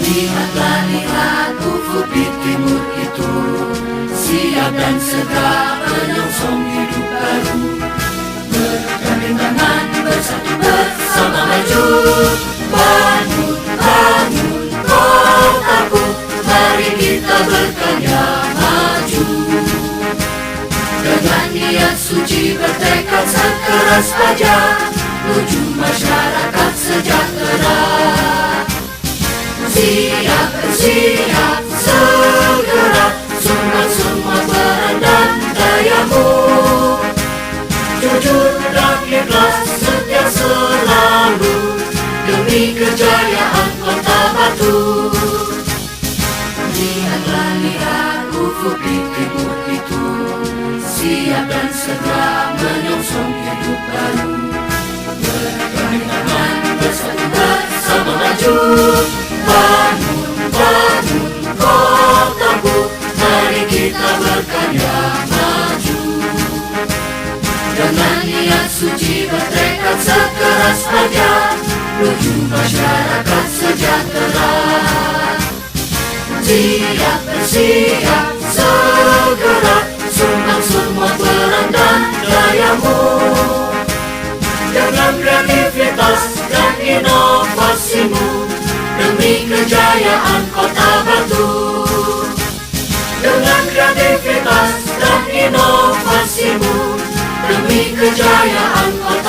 Lihatlah, lihat ufuk di timur itu, siap dan segera menyongsong hidup baru. Bergandeng tangan bersatu bersama maju. Bangun, bangun kotaku, mari kita berkarya maju. Dengan niat suci bertekad sekeras pajak, menuju masyarakat sejahtera. Siap, bersiap, segera, sumbang semua peran dan dayamu. Jujur dan ikhlas, setia selalu, demi kejayaan Kota Batu. Lihatlah, lihat ufuk di timur itu, siap dan segera menyongsong hidup baru. Bergandeng tangan bersatu bersama maju. Bangun, bangun kotaku, mari kita berkarya maju. Dengan niat suci bertekad sekeras pajak, menuju masyarakat sejahtera. Siap, bersiap, segera, sumbang semua peran dan dayamu. Dengan kreativitas dan inovasimu, demi kejayaan Kota Batu. Dengan kreativitas dan inovasimu, demi kejayaan Kota